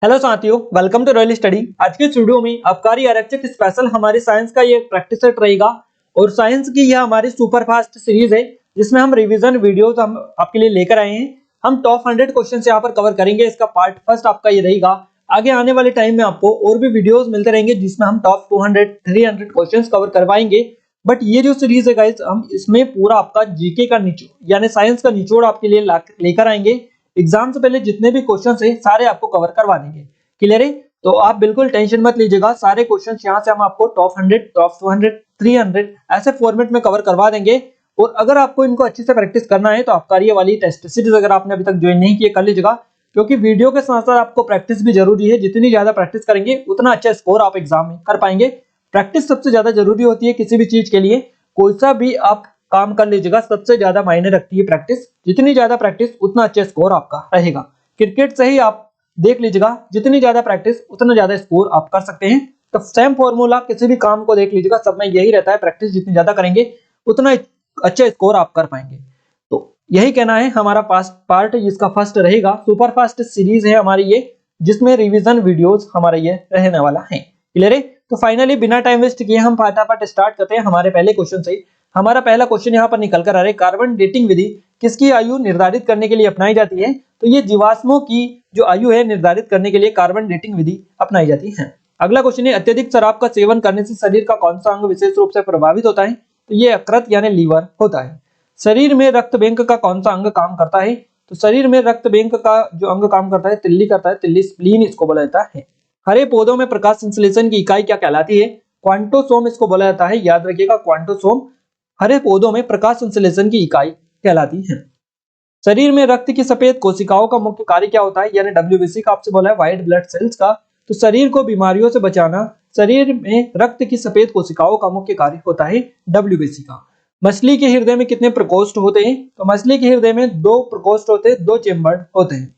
Hello साथियों, welcome to royal study. आज के इस वीडियो में आबकारी आरक्षक स्पेशल हमारे साइंस का ये प्रैक्टिस सेट रहेगा और साइंस की यह हमारी सुपर फास्ट सीरीज है जिसमें हम रिवीजन वीडियोस हम आपके लिए लेकर आए हैं। हम टॉप 100 क्वेश्चन यहाँ पर कवर करेंगे। इसका पार्ट फर्स्ट आपका ये रहेगा। आगे आने वाले टाइम में आपको और भी वीडियोस मिलते रहेंगे जिसमें हम टॉप 200 300 क्वेश्चन कवर करवाएंगे। बट ये जो सीरीज है गाइस, हम इसमें पूरा आपका जीके का निचोड़ यानी साइंस का निचोड़ आपके लिए लेकर आएंगे। एग्जाम से पहले जितने भी क्वेश्चंस है सारे आपको कवर करवा देंगे। क्लियर है? तो आप बिल्कुल टेंशन मत लीजिएगा, सारे क्वेश्चंस यहाँ से हम आपको टॉप 100 टॉप 200 300 ऐसे फॉर्मेट में कवर करवा देंगे। और अगर आपको इनको अच्छे से प्रैक्टिस करना है तो आबकारी वाली टेस्ट सीरीज अगर आपने अभी तक ज्वाइन नहीं किए कर लीजिएगा, क्योंकि वीडियो के साथ साथ आपको प्रैक्टिस भी जरूरी है। जितनी ज्यादा प्रैक्टिस करेंगे उतना अच्छा स्कोर आप एग्जाम में कर पाएंगे। प्रैक्टिस सबसे ज्यादा जरूरी होती है किसी भी चीज के लिए। कोई सा भी आप काम कर लीजिएगा, सबसे ज्यादा मायने रखती है प्रैक्टिस। जितनी ज्यादा प्रैक्टिस उतना अच्छा स्कोर आपका रहेगा। क्रिकेट से ही आप देख लीजिएगा, जितनी ज्यादा प्रैक्टिस उतना ज्यादा स्कोर आप कर सकते हैं। तो सेम फॉर्मूला किसी भी काम को देख लीजिएगा, सब में यही रहता है। प्रैक्टिस जितनी ज्यादा करेंगे उतना अच्छा स्कोर आप कर पाएंगे। तो यही कहना है हमारा पार्ट इसका फर्स्ट रहेगा। सुपर फास्ट सीरीज है हमारी ये, जिसमें रिवीजन वीडियोस हमारा ये रहने वाला है। क्लियर है? तो फाइनली बिना टाइम वेस्ट किए हम फटाफट स्टार्ट करते हैं हमारे पहले क्वेश्चन से। हमारा पहला क्वेश्चन यहाँ पर निकल कर आ रहा है, कार्बन डेटिंग विधि किसकी आयु निर्धारित करने के लिए अपनाई जाती है? तो ये जीवाश्मों की जो आयु है निर्धारित करने के लिए कार्बन डेटिंग विधि अपनाई जाती है। अगला क्वेश्चन है, अत्यधिक शराब का सेवन करने से शरीर का कौन सा अंग विशेष रूप से प्रभावित होता है? तो ये यकृत यानी लीवर होता है। शरीर में रक्त बैंक का कौन सा अंग काम करता है? तो शरीर में रक्त बैंक का जो अंग काम करता है तिल्ली करता है, तिल्ली स्प्लीन इसको बोला जाता है। हरे पौधों में प्रकाश संश्लेषण की इकाई क्या कहलाती है? क्वांटोसोम इसको बोला जाता है। याद रखिएगा, क्वांटोसोम हरे पौधों में प्रकाश संश्लेषण की इकाई कहलाती है। शरीर में रक्त की सफेद कोशिकाओं का मुख्य कार्य क्या होता है? यानी डब्ल्यूबीसी का आपसे बोला है, व्हाइट ब्लड सेल्स का। तो शरीर को बीमारियों से बचाना शरीर में रक्त की सफेद कोशिकाओं का मुख्य कार्य होता है डब्ल्यूबीसी का। मछली के हृदय में कितने प्रकोष्ठ होते हैं? तो मछली के हृदय में 2 प्रकोष्ठ होते हैं, 2 चेम्बर होते हैं।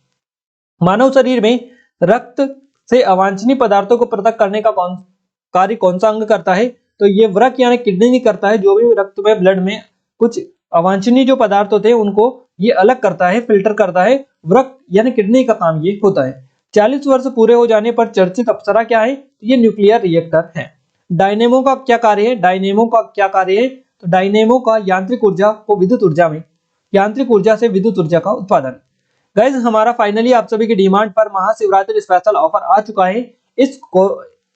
मानव शरीर में रक्त से अवांछनीय पदार्थों को पृथक करने का कार्य कौन सा अंग करता है? तो ये वृक्क यानी किडनी नहीं करता है। जो भी रक्त में ब्लड में कुछ अवांछनीय जो पदार्थ होते हैं उनको ये अलग करता है, फिल्टर करता है। वृक्क यानी किडनी का काम ये होता है। 40 वर्ष पूरे हो जाने पर चर्चित अप्सरा क्या है? तो ये न्यूक्लियर रिएक्टर है। डायनेमो का क्या कार्य है? डायनेमो का क्या कार्य है? तो डायनेमो का यांत्रिक ऊर्जा को विद्युत ऊर्जा में, यांत्रिक ऊर्जा से विद्युत ऊर्जा का उत्पादन। गाइस, हमारा फाइनली आप सभी की डिमांड पर महाशिवरात्रि स्पेशल ऑफर आ चुका है। इस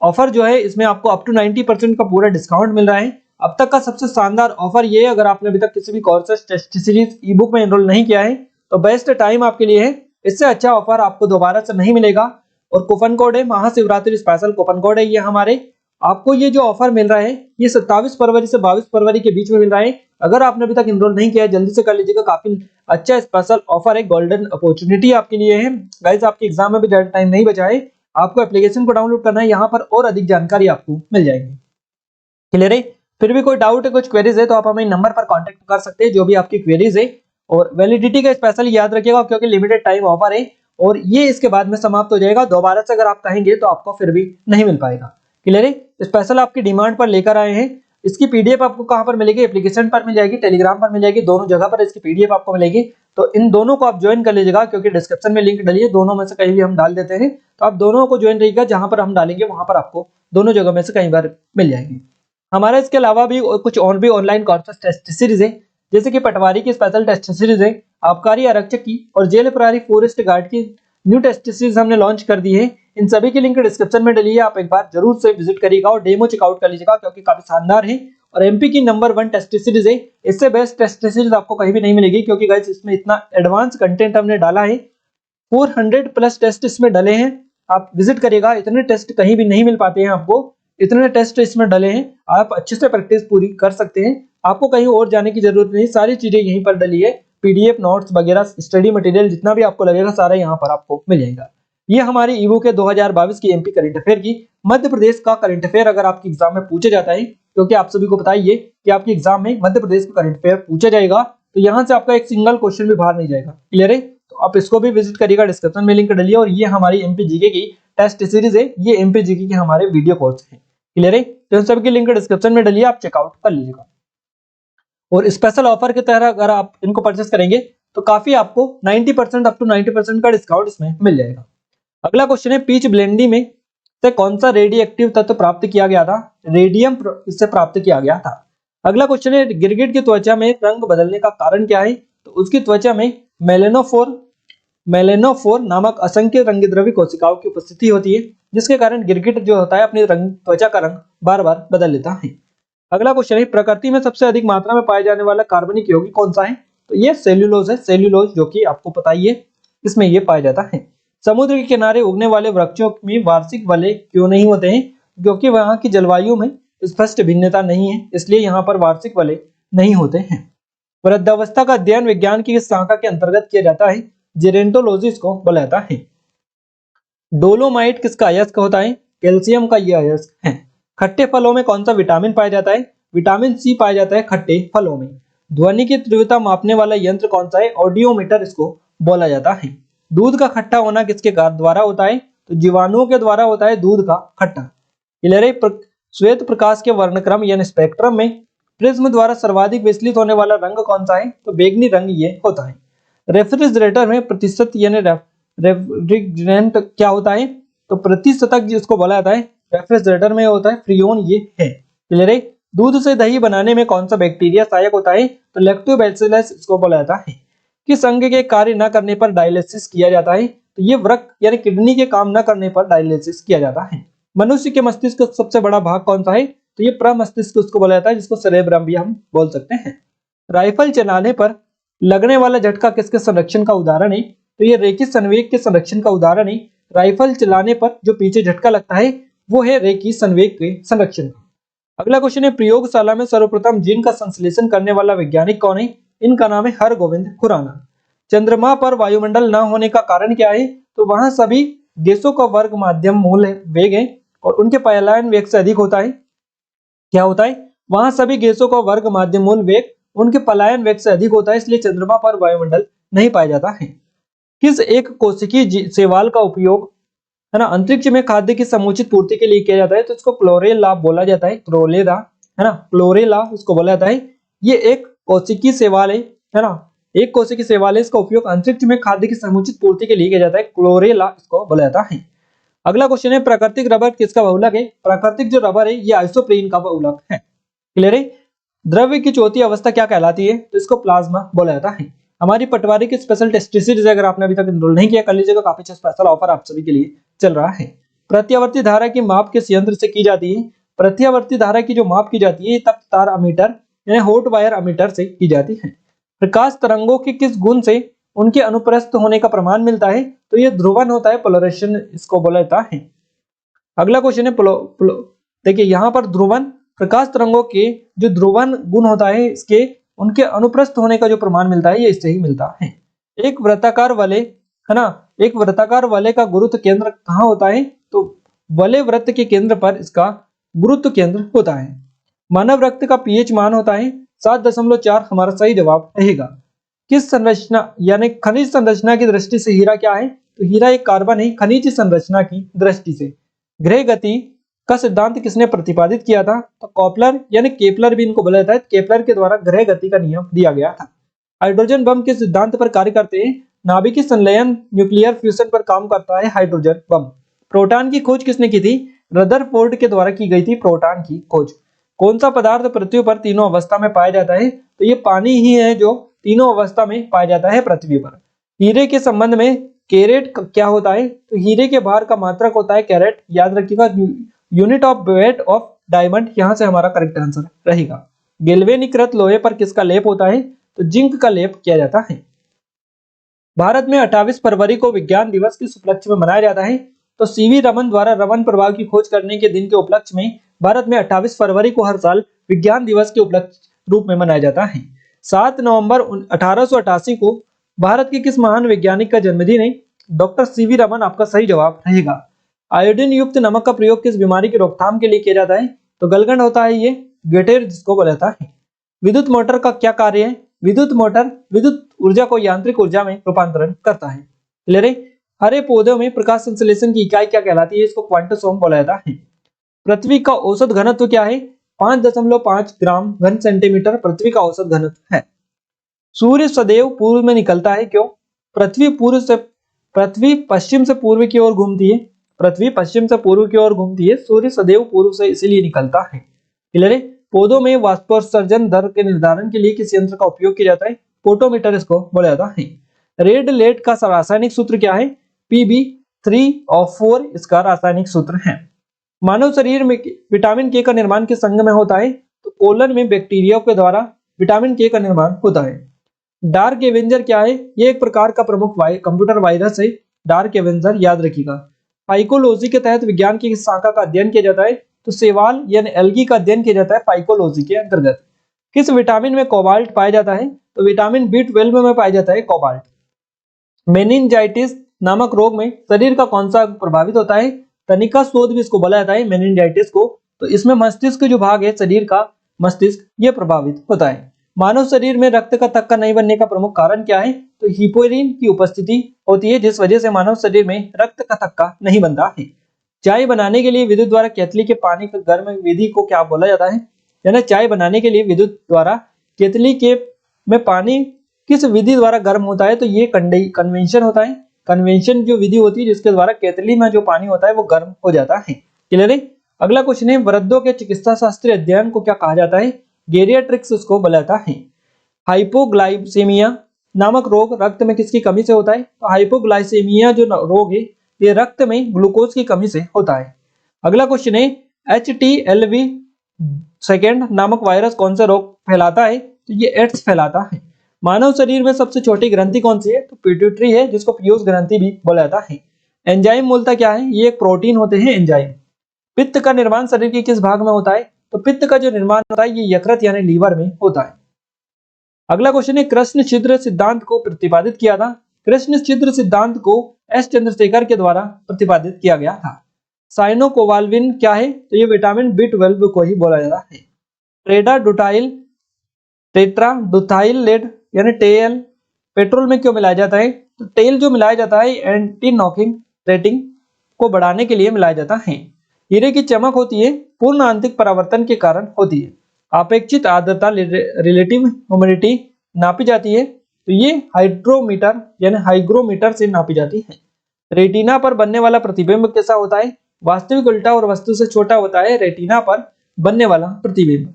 ऑफर जो है इसमें आपको अप टू 90% का पूरा डिस्काउंट मिल रहा है। अब तक का सबसे शानदार ऑफर ये है, अगर आपने अभी तक किसी भी courses test series ebook में एनरोल नहीं किया है तो बेस्ट टाइम आपके लिए है। इससे अच्छा ऑफर आपको दोबारा से नहीं मिलेगा। और कूपन कोड है महाशिवरात्रि स्पेशल कूपन कोड है ये हमारे। आपको ये जो ऑफर मिल रहा है ये 27 फरवरी से 22 फरवरी के बीच में मिल रहा है। अगर आपने अभी तक एनरोल नहीं किया है जल्दी से कर लीजिएगा, काफी अच्छा स्पेशल ऑफर है, गोल्डन अपॉर्चुनिटी आपके लिए है। गाइस, आपके एग्जाम में भी ज्यादा टाइम नहीं बचा है, आपको एप्लीकेशन को डाउनलोड करना है, यहाँ पर और अधिक जानकारी आपको मिल जाएगी। क्लियर है? फिर भी कोई डाउट है, कुछ क्वेरीज है तो आप हमें नंबर पर कांटेक्ट कर सकते हैं जो भी आपकी क्वेरीज है। और वैलिडिटी का स्पेशल याद रखिएगा क्योंकि लिमिटेड टाइम ऑफर है और ये इसके बाद में समाप्त हो जाएगा। दोबारा से अगर आप कहेंगे तो आपको फिर भी नहीं मिल पाएगा। क्लियर है? स्पेशल आपकी डिमांड पर लेकर आए हैं। इसकी पीडीएफ आपको कहां पर मिलेगी? एप्लीकेशन पर मिल जाएगी, टेलीग्राम पर मिल जाएगी, दोनों जगह पर इसकी पीडीएफ आपको मिलेगी। तो इन दोनों को आप ज्वाइन कर लीजिएगा क्योंकि डिस्क्रिप्शन में लिंक डालिए, दोनों में से कहीं भी हम डाल देते हैं। तो आप दोनों को ज्वाइन रहिएगा, जहां पर हम डालेंगे वहां पर आपको दोनों जगह में से कहीं बार मिल जाएगी। हमारा इसके अलावा भी कुछ और भी ऑनलाइन कोर्सेज टेस्ट सीरीज है, जैसे कि पटवारी की स्पेशल टेस्ट सीरीज है, आबकारी आरक्षक की और जेल प्रहरी फॉरेस्ट गार्ड की न्यू टेस्ट सीरीज हमने लॉन्च कर दी है। इन सभी की लिंक डिस्क्रिप्शन में डली है, आप एक बार जरूर से विजिट करिएगा और डेमो चेकआउट कर लीजिएगा क्योंकि काफी शानदार है। और एमपी की नंबर 1 टेस्ट सीरीज है। इससे बेस्ट टेस्ट सीरीज आपको कहीं भी नहीं मिलेगी क्योंकि गाइस इसमें इतना एडवांस कंटेंट हमने डाला है। 400 प्लस टेस्ट इसमें डले हैं, आप विजिट करिएगा। इतने टेस्ट कहीं भी नहीं मिल पाते हैं आपको, इतने टेस्ट इसमें डले हैं। आप अच्छे से प्रैक्टिस पूरी कर सकते हैं, आपको कहीं और जाने की जरूरत नहीं, सारी चीजें यहीं पर डली है। पीडीएफ नोट्स वगैरह स्टडी मटेरियल जितना भी आपको लगेगा सारा यहाँ पर आपको मिल जाएगा। ये हमारी ईबुक है 2022 की एमपी करंट अफेयर की। मध्य प्रदेश का करंट अफेयर अगर आपके एग्जाम में पूछा जाता है, क्योंकि आप सभी को बताइए कि आपके एग्जाम में मध्य प्रदेश का करंट अफेयर पूछा जाएगा, तो यहाँ से आपका एक सिंगल क्वेश्चन भी बाहर नहीं जाएगा। क्लियर है? तो आप इसको भी विजिट करिएगा, डिस्क्रिप्शन में लिंक डालिए। और ये हमारी एमपी जीके की टेस्ट सीरीज है, ये एमपी जीके के हमारे वीडियो कोर्स है। क्लियर है? तो इन सबकी लिंक डिस्क्रिप्शन में डालिए, आप चेकआउट कर लीजिएगा। और स्पेशल ऑफर की तरह अगर आप इनको परचेस करेंगे तो काफी आपको 90% अप टू 90% का डिस्काउंट इसमें मिल जाएगा। अगला क्वेश्चन है पीच ब्लेंडी में से कौन सा रेडियो एक्टिव तत्व प्राप्त किया गया था? रेडियम इससे प्राप्त किया गया था। अगला क्वेश्चन है गिरगिट की त्वचा में रंग बदलने का कारण क्या है? तो उसकी त्वचा में मेलेनोफोर नामक असंख्य रंग द्रव्य कोशिकाओं की उपस्थिति होती है, जिसके कारण गिरगिट जो होता है अपनी त्वचा का रंग बार बार बदल लेता है। अगला क्वेश्चन है प्रकृति में सबसे अधिक मात्रा में पाए जाने वाला कार्बनिक यौगिक कौन सा है? तो ये सेल्यूलोज है। सेल्यूलोज जो कि आपको पता ही है, इसमें ये पाया जाता है। समुद्र के किनारे उगने वाले वृक्षों में वार्षिक वलय क्यों नहीं होते हैं? क्योंकि वहां की जलवायु में स्पष्ट भिन्नता नहीं है, इसलिए यहाँ पर वार्षिक वलय नहीं होते हैं। वृद्धावस्था का अध्ययन विज्ञान की इस शाखा के अंतर्गत किया जाता है, जेरेंटोलॉजी इसको बोला जाता है। डोलोमाइट किसका अयस्क होता है? कैल्शियम का यह अयस्क है। खट्टे फलों में कौन सा विटामिन पाया जाता है? विटामिन सी पाया जाता है खट्टे फलों में। ध्वनि की तीव्रता मापने वाला यंत्र कौन सा है? ऑडियोमीटर इसको बोला जाता है। दूध का खट्टा होना किसके द्वारा होता है? तो जीवाणुओं के द्वारा होता है दूध का खट्टा। क्लियर है? श्वेत प्रकाश के वर्णक्रम यानी स्पेक्ट्रम में प्रिज्म द्वारा सर्वाधिक विचलित होने वाला रंग कौन सा है? तो बैगनी रंग ये होता है। रेफ्रिजरेटर में प्रतिशत यानी रेफ्रिजरेंट क्या होता है? तो प्रतिशतक जिसको बोला जाता है रेफ्रिजरेटर में होता है फ्रियोन, ये है। क्लियर है? दूध से दही बनाने में कौन सा बैक्टीरिया सहायक होता है? तो लैक्टोबैसिलस इसको बोला जाता है। किस अंग के कार्य न करने पर डायलिसिस किया जाता है? तो ये वृक्क यानी किडनी के काम न करने पर डायलिसिस किया जाता है। मनुष्य के मस्तिष्क का सबसे बड़ा भाग कौन सा है? तो ये प्रमस्तिष्क उसको बोला जाता है, जिसको सेरेब्रम भी हम बोल सकते हैं। राइफल चलाने पर लगने वाला झटका किसके संरक्षण का उदाहरण है? तो ये रेखी संवेग के संरक्षण का उदाहरण है। राइफल चलाने पर जो पीछे झटका लगता है वो है रेखी संवेग के संरक्षण का। अगला क्वेश्चन है प्रयोगशाला में सर्वप्रथम जीन का संश्लेषण करने वाला वैज्ञानिक कौन है? इनका नाम है हरगोविंद खुराना। चंद्रमा पर वायुमंडल न होने का कारण क्या है? तो वहां सभी गैसों का वर्ग माध्यम मूल वेग है और उनके पलायन वेग से अधिक होता है। क्या होता है? वहां सभी गैसों का वर्ग माध्यम मूल वेग उनके पलायन वेग से अधिक होता है, इसलिए चंद्रमा पर वायुमंडल नहीं पाया जाता है। किस एक कोशिकीय शैवाल का उपयोग है ना अंतरिक्ष में खाद्य की समुचित पूर्ति के लिए किया जाता है? तो इसको क्लोरेला बोला जाता है। क्लोरेला है ना, क्लोरेला इसको बोला जाता है। ये एक कोशिकीय शैवाल है ना, एक कोशिकीय शैवाल है। इसका उपयोग अंतरिक्ष में खाद्य की समुचित पूर्ति के लिए किया जाता है। क्लोरेला इसको बोला जाता है। अगला क्वेश्चन है प्राकृतिक रबर किसका बहुलक है? प्राकृतिक जो रबर है ये आइसोप्रीन का बहुलक है। क्लियर है? द्रव्य की चौथी अवस्था क्या कहलाती है? तो इसको प्लाज्मा बोला जाता है। हमारी पटवारी की स्पेशल टेस्ट सीरीज अगर आपने अभी तक एनरोल नहीं किया कर लीजिएगा, काफी अच्छा स्पेशल ऑफर आप सभी के लिए चल रहा है। प्रत्यावर्ती धारा की माप किस यंत्र से की जाती है? प्रत्यावर्ती धारा की जो माप की जाती है तप्त तार अमीटर यानी हॉट वायर अमीटर से की जाती है। प्रकाश तरंगों के किस गुण से उनके अनुप्रस्थ होने का प्रमाण मिलता है? तो ये ध्रुवन होता है, पोलराइजेशन इसको बोला जाता है। अगला क्वेश्चन है देखिए यहाँ पर ध्रुवन प्रकाश तरंगों के जो ध्रुवन गुण होता है इसके उनके अनुप्रस्थ होने का जो प्रमाण मिलता है ये इससे ही मिलता है। एक वृत्ताकार वलय है ना, एक वृत्ताकार वलय का गुरुत्व केंद्र कहाँ होता है? तो वलय वृत्त के केंद्र पर इसका गुरुत्व केंद्र होता है। मानव रक्त का पीएच मान होता है 7.4, हमारा सही जवाब रहेगा। किस संरचना यानी खनिज संरचना की दृष्टि से हीरा क्या है? तो हीरा एक कार्बन है खनिज संरचना की दृष्टि से। ग्रह गति का सिद्धांत किसने प्रतिपादित किया था? तो कॉपलर यानी केपलर भी इनको बोला जाता है। केपलर के द्वारा ग्रह गति का नियम दिया गया था। हाइड्रोजन बम के सिद्धांत पर कार्य करते हैं? नाभिकीय संलयन न्यूक्लियर फ्यूजन पर काम करता है हाइड्रोजन बम। प्रोटॉन की खोज किसने की थी? रदरफोर्ड के द्वारा की गई थी प्रोटॉन की खोज। कौन सा पदार्थ पृथ्वी पर तीनों अवस्था में पाया जाता है? तो ये पानी ही है जो तीनों अवस्था में पाया जाता है पृथ्वी पर। हीरे के संबंध में कैरेट क्या होता है? तो हीरे के भार का मात्रक होता है कैरेट। याद रखिएगा unit of weight of diamond, यहां से हमारा करेक्ट आंसर रहेगा। गेल्वेनीकृत लोहे पर किसका लेप होता है? तो जिंक का लेप किया जाता है। भारत में 28 फरवरी को विज्ञान दिवस किस उपलक्ष्य में मनाया जाता है? तो सीवी रमन द्वारा रमन प्रभाव की खोज करने के दिन के उपलक्ष्य में भारत में 28 फरवरी को हर साल विज्ञान दिवस के उपलक्ष्य रूप में मनाया जाता है। 7 नवंबर 1888 को भारत के किस महान वैज्ञानिक का जन्मदिन है? डॉक्टर सीवी रमन आपका सही जवाब रहेगा। आयोडीन युक्त नमक का प्रयोग किस बीमारी की रोकथाम के लिए किया जाता है? तो गलगंड होता है ये गेटेर जिसको बोला जाता है। विद्युत मोटर का क्या कार्य है? विद्युत मोटर विद्युत ऊर्जा को यांत्रिक ऊर्जा में रूपांतरण करता है। क्लियर है? हरे पौधों में प्रकाश संश्लेषण की इकाई क्या कहलाती है? इसको क्वांटोसोम बोला जाता है। पृथ्वी का औसत घनत्व क्या है? 5.5 ग्राम घन सेंटीमीटर पृथ्वी का औसत घनत्व है। सूर्य सदैव पूर्व में निकलता है, क्यों? पृथ्वी पृथ्वी पश्चिम से पूर्व की ओर घूमती है, पृथ्वी पश्चिम से पूर्व की ओर घूमती है, सूर्य सदैव पूर्व से इसीलिए निकलता है। क्लियर है। पौधों में वाष्पोत्सर्जन दर के निर्धारण के लिए किस यंत्र का उपयोग किया जाता है? फोटोमीटर इसको बोला जाता है। रेड लेड का रासायनिक सूत्र क्या है? Pb3O4 इसका रासायनिक सूत्र है। मानव शरीर में विटामिन के का निर्माण किस अंग में होता है? तो कोलन में बैक्टीरिया के द्वारा विटामिन के का निर्माण होता है। डार्क एवेंजर क्या है? ये एक प्रकार का प्रमुख कंप्यूटर वायरस है। डार्क एवेंजर याद रखिएगा। फाइकोलॉजी के तहत विज्ञान की किस शाखा का अध्ययन किया जाता है? तो शैवाल यानी एल्गी का अध्ययन किया जाता है फाइकोलॉजी के अंतर्गत। किस विटामिन में कोबाल्ट पाया जाता है? तो विटामिन B12 में पाया जाता है कोबाल्ट। मेनिंजाइटिस नामक रोग में शरीर का कौन सा प्रभावित होता है? तनिका शोध भी इसको बोला जाता है मेनिंजाइटिस को। तो इसमें मस्तिष्क जो भाग है शरीर का, मस्तिष्क, ये प्रभावित होता है। मानव शरीर में रक्त का थक्का नहीं बनने का प्रमुख कारण क्या है? तो हिपोरिन की उपस्थिति होती है, जिस वजह से मानव शरीर में रक्त का थक्का नहीं बनता है। चाय बनाने के लिए विद्युत द्वारा केतली के पानी के गर्म विधि को क्या बोला जाता है? यानी चाय बनाने के लिए विद्युत द्वारा केतली के में पानी किस विधि द्वारा गर्म होता है? तो ये कन्वेंशन होता है। कन्वेंशन जो विधि होती है जिसके द्वारा केतली में जो पानी होता है वो गर्म हो जाता है। क्लियर है। अगला क्वेश्चन है, वृद्धों के चिकित्सा शास्त्रीय अध्ययन को क्या कहा जाता है? गेरियाट्रिक्स उसको बोला जाता है। हाइपोग्लाइसेमिया नामक रोग रक्त में किसकी कमी से होता है? तो हाइपोग्लाइसेमिया जो रोग है ये रक्त में ग्लूकोज की कमी से होता है। अगला क्वेश्चन है, HTLV सेकेंड नामक वायरस कौन सा रोग फैलाता है? तो ये एड्स फैलाता है। मानव शरीर में सबसे छोटी ग्रंथि कौन सी है? तो पिट्यूटरी है, जिसको पीयूष ग्रंथि भी बोला जाता है। एंजाइम मूलतः क्या है? ये एक प्रोटीन होते हैं एंजाइम। पित्त का निर्माण शरीर के किस भाग में होता है? तो पित्त का जो निर्माण होता है ये यकृत यानी लीवर में होता है। अगला क्वेश्चन है, कृष्ण छिद्र सिद्धांत को प्रतिपादित किया था। कृष्ण छिद्र सिद्धांत को एस चंद्रशेखर के द्वारा प्रतिपादित किया गया था। साइनोकोवाल्विन क्या है? तो ये विटामिन B12 को ही बोला जाता है। ट्रेडाडुटाइल टेट्राडुथाइल लेड यानी टेल पेट्रोल में क्यों मिलाया जाता है? तो तेल जो मिलाया जाता है एंटी नॉकिंग रेटिंग को बढ़ाने के लिए मिलाया जाता है। हीरे की चमक होती है पूर्ण आंतरिक परावर्तन के कारण होती है। अपेक्षित आर्द्रता रिलेटिव ह्यूमिडिटी नापी जाती है, तो ये हाइड्रोमीटर यानी हाइग्रोमीटर से नापी जाती है। रेटिना पर बनने वाला प्रतिबिंब कैसा होता है? वास्तविक उल्टा और वस्तु से छोटा होता है रेटिना पर बनने वाला प्रतिबिंब।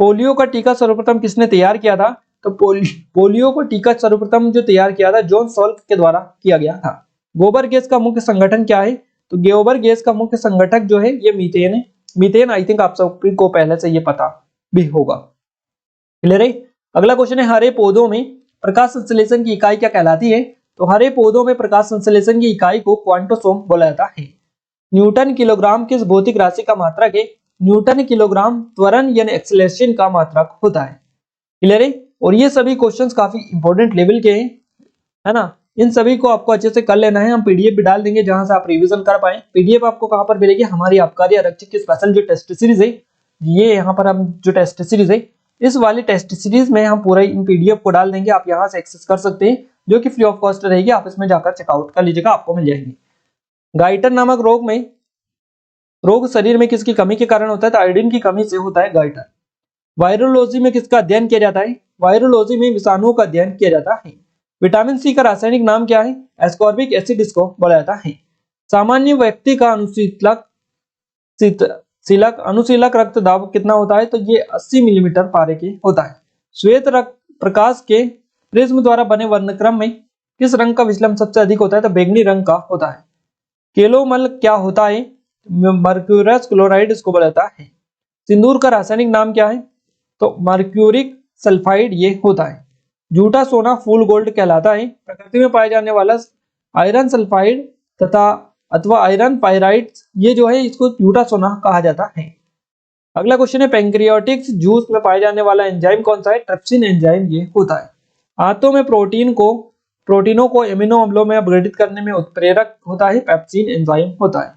पोलियो का टीका सर्वप्रथम किसने तैयार किया था? तो पोलियो को टीका सर्वप्रथम जो तैयार किया था जॉन सॉल्क के द्वारा किया गया था। गोबर गैस का मुख्य संगठन क्या है? तो गोबर गैस का मुख्य संगठक जो है ये मीथेन है। मीथेन आई थिंक आप सबको पहले से ये पता भी होगा। क्लियर है। अगला क्वेश्चन है, हरे पौधों में प्रकाश संश्लेषण की इकाई क्या कहलाती है? तो हरे पौधों में प्रकाश संश्लेषण की इकाई को क्वांटोसोम बोला जाता है। न्यूटन किलोग्राम किस भौतिक राशि का मात्रक है? न्यूटन किलोग्राम त्वरण यानी एक्सेलरेशन का मात्रक होता है। क्लियर है। और ये सभी क्वेश्चंस काफी इंपॉर्टेंट लेवल के हैं, है ना। इन सभी को आपको अच्छे से कर लेना है। हम पीडीएफ भी डाल देंगे जहां से आप रिवीजन कर पाए। पीडीएफ आपको कहां पर मिलेगी? हमारी आबकारी आरक्षक की स्पेशल जो टेस्ट सीरीज है, ये यहाँ पर हम जो टेस्ट सीरीज है, इस वाली टेस्ट सीरीज में हम पूरा इन पीडीएफ को डाल देंगे। आप यहाँ से एक्सेस कर सकते हैं, जो कि फ्री ऑफ कॉस्ट रहेगी। आप इसमें जाकर चेकआउट कर लीजिएगा, आपको मिल जाएंगे। गाइटर नामक रोग शरीर में किसकी कमी के कारण होता है? तो आयोडीन की कमी से होता है गाइटर। वायरोलॉजी में किसका अध्ययन किया जाता है? वायरोलॉजी में विषाणुओं का अध्ययन किया जाता है। विटामिन सी का रासायनिक नाम क्या है? एस्कॉर्बिक एसिड इसको बोला जाता है। सामान्य व्यक्ति का अनुशीलक रक्तदाब कितना होता है? तो ये 80 मिलीमीटर पारे के होता है। श्वेत रक्त प्रकाश के प्रिज्म द्वारा बने वर्णक्रम में किस रंग का विचलन सबसे अधिक होता है? तो बैंगनी रंग का होता है। केलोमल क्या होता है? मर्क्यूरस क्लोराइड इसको बोला जाता है। सिंदूर का रासायनिक नाम क्या है? तो मर्क्यूरिक सल्फाइड ये होता है। झूठा सोना फूल गोल्ड कहलाता है। प्रकृति में पाए जाने वाला आयरन सल्फाइड तथा अथवा आयरन पायराइड ये जो है इसको झूठा सोना कहा जाता है। अगला क्वेश्चन है, पैंक्रियाटिक जूस में पाए जाने वाला एंजाइम कौन सा है? ट्रिप्सिन एंजाइम ये होता है। आंतों में प्रोटीनों को एमिनो अम्लों में अपग्रेडित करने में उत्प्रेरक होता है पेप्सिन एंजाइम होता है।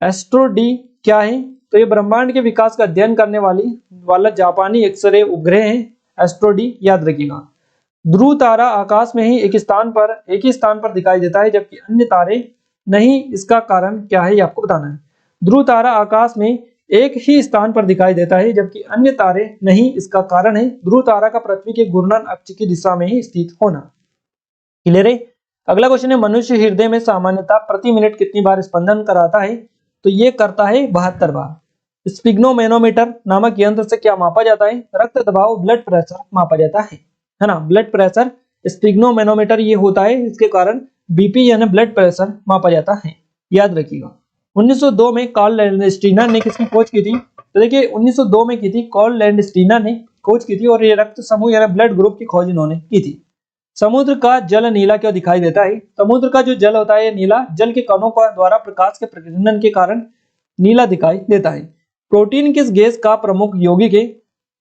एस्ट्रो डी क्या है? तो ये ब्रह्मांड के विकास का अध्ययन करने वाला जापानी एक्सरे उपग्रह है। एस्ट्रो डी याद रखिएगा। ध्रुव तारा आकाश में ही एक ही स्थान पर दिखाई देता है जबकि अन्य तारे नहीं, इसका कारण क्या है ये आपको बताना है। ध्रुव तारा आकाश में एक ही स्थान पर दिखाई देता है जबकि अन्य तारे नहीं, इसका कारण है ध्रुव तारा का पृथ्वी के घूर्णन अक्ष की दिशा में ही स्थित होना। क्लियर है। अगला क्वेश्चन है मनुष्य हृदय में सामान्यतः प्रति मिनट कितनी बार स्पंदन कराता है? तो ये करता है 72 बार। स्पिग्नोमेनोमीटर नामक यंत्र से क्या मापा जाता है? रक्त दबाव, ब्लड प्रेशर मापा जाता है ना। ब्लड प्रेशर स्पिग्नोमेनोमीटर ये होता है, इसके कारण बीपी यानी ब्लड प्रेशर मापा जाता है, याद रखिएगा। 1902 में कार्ल लैंडस्टीनर ने किसकी खोज की थी? तो देखिए 1902 में की थी, कार्ल लैंडस्टीनर ने खोज की थी और ये रक्त समूह यानी ब्लड ग्रुप की खोज इन्होंने की थी। समुद्र का जल नीला क्यों दिखाई देता है? समुद्र का जो जल होता है नीला, जल के कणों का द्वारा प्रकाश के प्रकीर्णन के कारण नीला दिखाई देता है। प्रोटीन किस गैस का प्रमुख यौगिक है?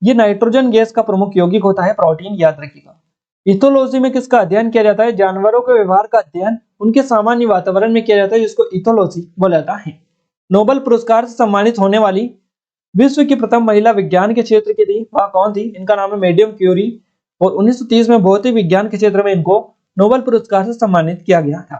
ये नाइट्रोजन गैस का प्रमुख यौगिक होता है प्रोटीन, याद रखिएगा। इथोलॉजी में किसका अध्ययन किया जाता है? जानवरों के व्यवहार का अध्ययन उनके सामान्य वातावरण में किया जाता है, जिसको इथोलॉजी बोला जाता है। नोबेल पुरस्कार से सम्मानित होने वाली विश्व की प्रथम महिला विज्ञान के क्षेत्र की थी, वह कौन थी? इनका नाम है मैडम क्यूरी और 1930 में भौतिक विज्ञान के क्षेत्र में इनको नोबेल पुरस्कार से सम्मानित किया गया था।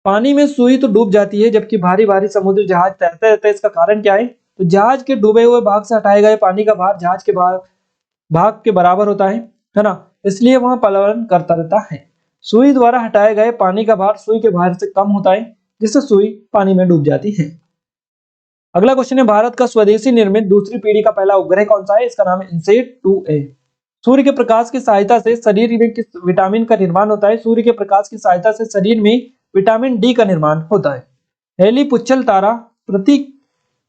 पानी में सुई तो डूब जाती है जबकि भारी भारी समुद्री जहाज तैरते रहते हैं, इसका कारण क्या है? तो जहाज के डूबे हुए भाग से हटाए गए पानी का भार जहाज के भाग के बराबर होता है ना, इसलिए वह पलायन करता रहता है। सुई द्वारा हटाए गए पानी का भार सुई के भार से कम होता है, जिससे सुई पानी में डूब जाती है। अगला क्वेश्चन है भारत का स्वदेशी निर्मित दूसरी पीढ़ी का पहला उपग्रह कौन सा है? इसका नाम है इनसेट 2A। सूर्य के प्रकाश की सहायता से शरीर में किस विटामिन का निर्माण होता है? सूर्य के प्रकाश की सहायता से शरीर में विटामिन डी का निर्माण होता है। हेली पुच्छल तारा प्रति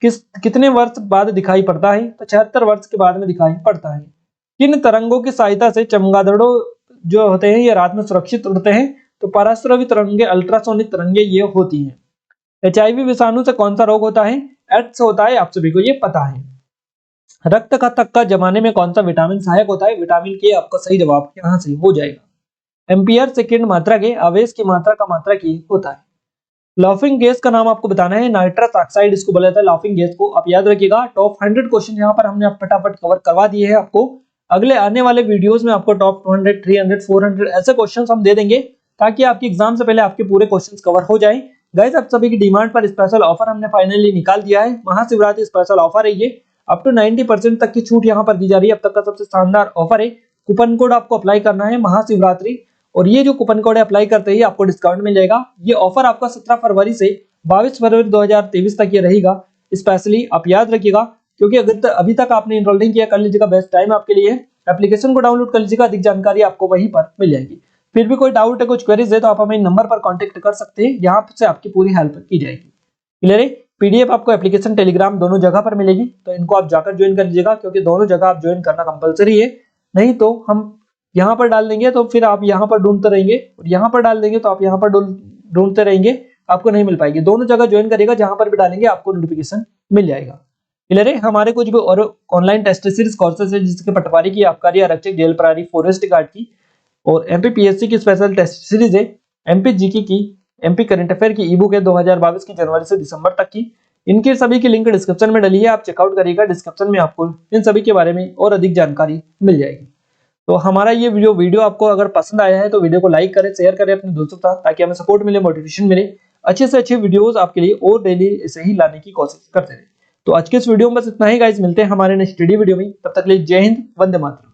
कितने वर्ष बाद दिखाई पड़ता है? तो 76 वर्ष के बाद में दिखाई पड़ता है। किन तरंगों की सहायता से चमगादड़ों जो होते हैं ये रात में सुरक्षित उड़ते हैं? तो पराश्रवी तरंगे, अल्ट्रासोनिक तरंगे ये होती हैं। HIV विषाणु से कौन सा रोग होता है? एड्स होता है, आप सभी को ये पता है। रक्त का थक्का जमाने में कौन सा विटामिन सहायक होता है? विटामिन के, आपका सही जवाब यहाँ से हो जाएगा। एम्पियर सेकेंड मात्रा के आवेश की मात्रा का मात्रा की होता है। लाफिंग गैस का नाम आपको बताना है, नाइट्रस ऑक्साइड इसको बोला जाता है लाफिंग गैस को, आप याद रखिएगा। टॉप 100 क्वेश्चन यहाँ पर हमने फटाफट कवर करवा दिए हैं आपको। अगले आने वाले वीडियोस में आपको टॉप 200, 300, 400 ऐसे क्वेश्चंस हम दे देंगे ताकि आपके एग्जाम से पहले आपके पूरे क्वेश्चंस कवर हो जाए। गाइस आप सभी की डिमांड पर स्पेशल ऑफर हमने फाइनली निकाल दिया है, महाशिवरात्रि स्पेशल ऑफर है ये। अप टू 90% तक की छूट यहाँ पर दी जा रही है, अब तक का सबसे शानदार ऑफर है। कूपन कोड आपको अप्लाई करना है महाशिवरात्रि, और ये जो कूपन कोड अप्लाई करते ही आपको डिस्काउंट मिल जाएगा। ये ऑफर आपका 17 फरवरी से 22 फरवरी 2023 तक ये रहेगा स्पेशली, आप याद रखिएगा। क्योंकि अगर अभी तक आपने एनरोल नहीं किया, कर लीजिएगा, बेस्ट टाइम आपके लिए। एप्लीकेशन को डाउनलोड कर लीजिएगा, अधिक जानकारी आपको वहीं पर मिल जाएगी। फिर भी कोई डाउट है, कुछ क्वेरीज है तो आप हमें नंबर पर कांटेक्ट कर सकते हैं, यहाँ से आपकी पूरी हेल्प की जाएगी। क्लियर है? PDF आपको एप्लीकेशन टेलीग्राम दोनों जगह पर मिलेगी, तो इनको आप जाकर ज्वाइन कर लीजिएगा, क्योंकि दोनों जगह आप ज्वाइन करना कंपलसरी है। नहीं तो हम यहाँ पर डाल देंगे तो फिर आप यहाँ पर ढूंढते रहेंगे, और यहाँ पर डाल देंगे तो आप यहाँ पर ढूंढते रहेंगे, आपको नहीं मिल पाएगी। दोनों जगह ज्वाइन करिएगा, जहां पर भी डालेंगे आपको नोटिफिकेशन मिल जाएगा। क्लियर है? हमारे कुछ भी और ऑनलाइन टेस्ट सीरीज कोर्सेज है, जिसके पटवारी की, आबकारी, आरक्षक, जेल प्रहरी, फॉरेस्ट गार्ड की और MPPSC की स्पेशल टेस्ट सीरीज है, MP GK की, MP करंट अफेयर की ई बुक है 2022 की जनवरी से दिसंबर तक की। इनके सभी की लिंक डिस्क्रिप्शन में डली है, आप चेकआउट करिएगा। डिस्क्रिप्शन में आपको इन सभी के बारे में और अधिक जानकारी मिल जाएगी। तो हमारा ये वीडियो आपको अगर पसंद आया है तो वीडियो को लाइक करें, शेयर करें अपने दोस्तों के साथ, ताकि हमें सपोर्ट मिले, मोटिवेशन मिले, अच्छे से अच्छे वीडियोस आपके लिए और डेली ऐसे ही लाने की कोशिश करते रहे। तो आज के इस वीडियो में बस इतना ही गाइस, मिलते हैं हमारे नेक्स्ट वीडियो में, तब तक के लिए जय हिंद, वंदे मातरम।